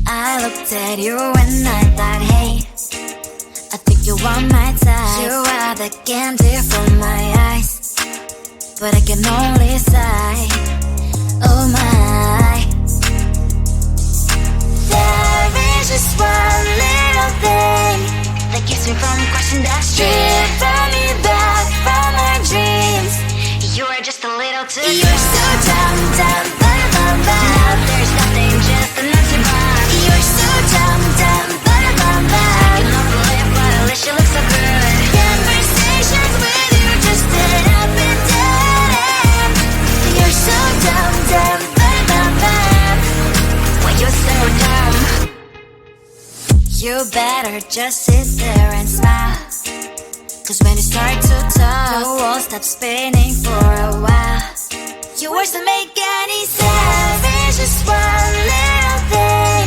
I looked at you and I thought, hey, I think you are my type. You are the candy from my eyes, but I can only sigh, oh my. There is just one little thing that keeps me from crossing that street. Drive me back from my dreams. You are just a little too close. You're so dumb, dumb, ba-da-bum-bum. Now there's nothing, just an empty bomb. You're so dumb, dumb, ba-da-bum-bum. I cannot believe, but at least you look so good. Conversations with you just end up in dead end. You're so dumb, dumb, ba-da-bum-bum. Why you're so dumb? You better just sit there and smile, 'cause when you start to talk, the world stops spinning for a while. Your words don't make any sense. There's just one little thing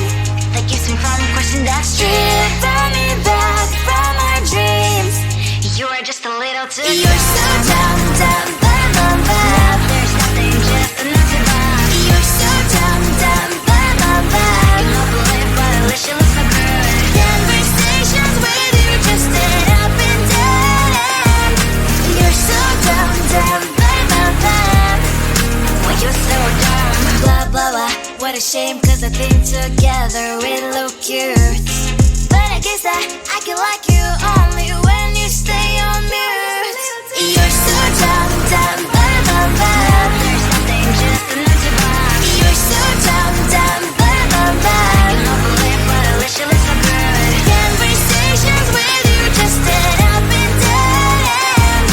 that keeps me from crossing that street. Drive me back from my dreams. You are just a little too close. You're so dumb, dumb, ba-da-bum-bum. Now there's nothing, just an empty bomb. You're so dumb, dumb, ba-da-bum-bum. I cannot believe, but at least you look so good. Conversations with you just end up in dead end. You're so dumb, dumb, ba-da-bum-bum. Why you're so dumb? Blah, blah, blah. What a shame, 'cause I think together we look cute. But I guess that I can like you only when you stay on mute. You're so dumb, dumb, ba-da-bum-bum. There's nothing, just an empty bomb. You're so dumb, dumb, ba-da-bum-bum. I cannot believe, but at least you look so good. Conversations with you just end up in dead end.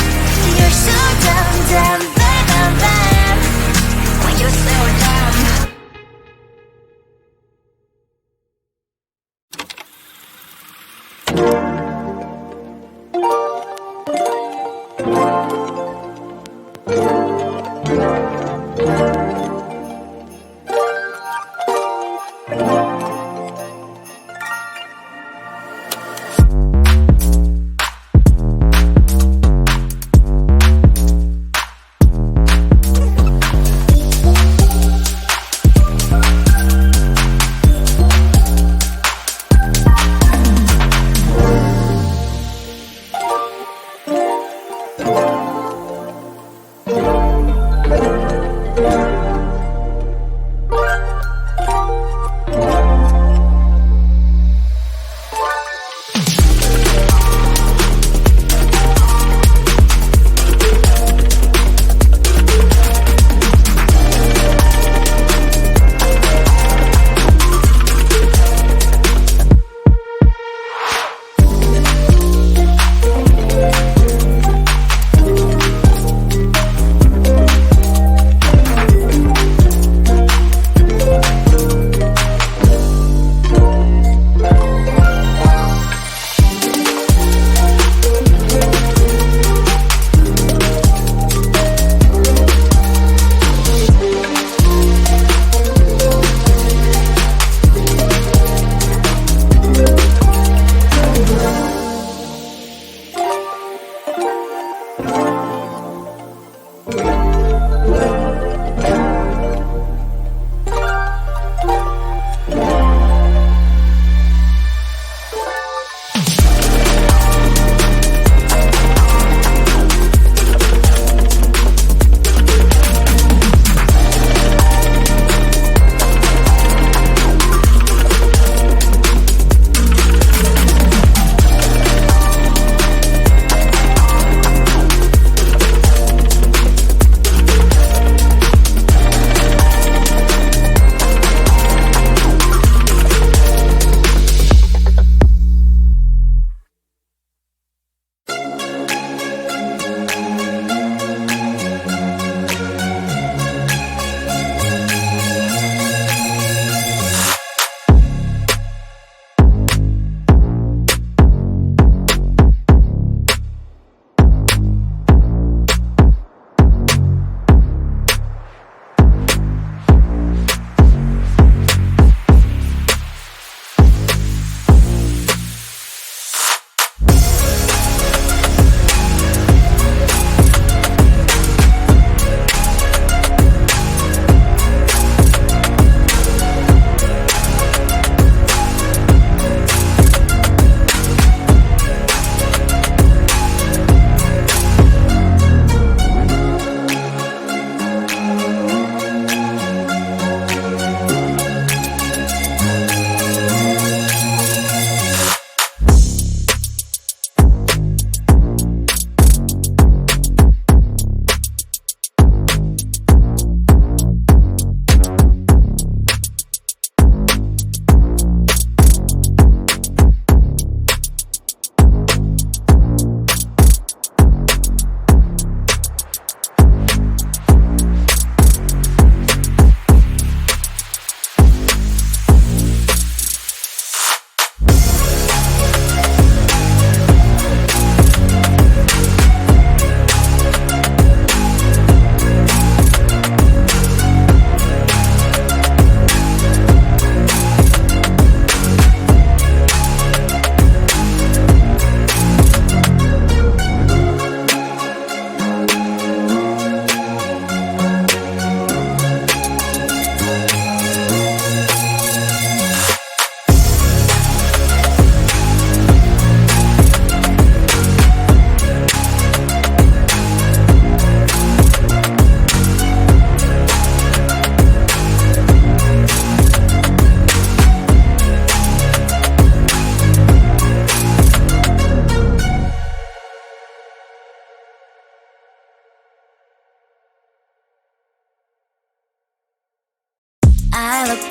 You're so dumb, dumb, ba-da-bum-bum. Why you're so dumb?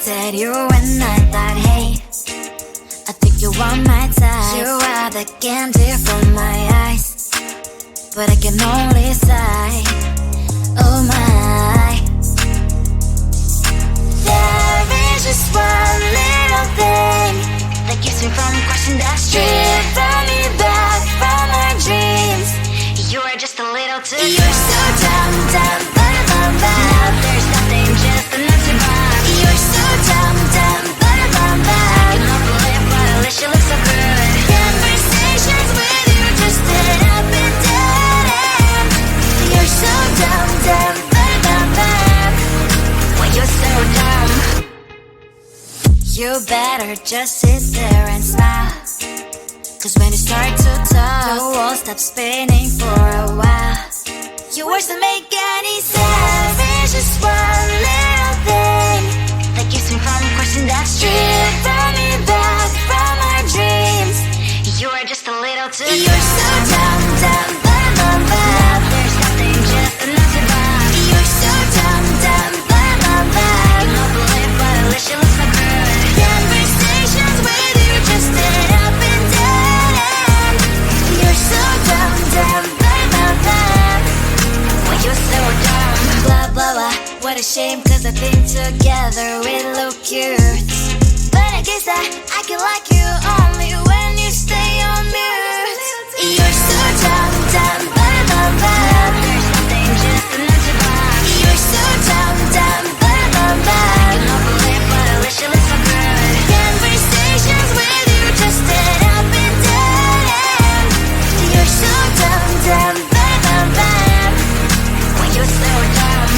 looked at you and I thought, hey, I think you are my type. You are the candy from my eyes, but I can only sigh, oh my. There is just one little thing that keeps me from crossing that street, driven me back from my dreams. You are just a little too good. You're so dumb, dumb, ba-da-bum, bum. Now there's nothing just enough to buy. You're so dumb, dumb, ba-da-bum, bum. I can help believe, but at least you look so good. Conversations with you just end up in dead end. You're so dumb, dumb, ba-da-bum, bum. When you're so dumb, you better just sit there and smile, 'cause when you start to talk, the world stops spinning for a while. Your words don't make any sense. There's just one little thing that keeps me from crossing that street, driven me back from my dreams. You are just a little too good. You're so dumb, dumb, ba-da-bum, bum. Now there's nothing just enough to buy. You're so dumb, dumb, ba-da-bum, bum. I don't believe, but at least you look so good. Conversations with you just end up in dead end. You're so dumb, dumb, ba-da-bum, bum. When you're so dumb, blah, blah, blah. What a shame, 'cause I think together we look cute. But I guess I can like you only when you stay on mute. You're so dumb, dumb, ba-da-bum, bum. There's nothing just enough to buy. You're so dumb, dumb, ba-da-bum, bum. I can help believe, but at least you look so good. Conversations with you just end up in dead end. You're so dumb, dumb, ba-da-bum, bum. When you're so dumb.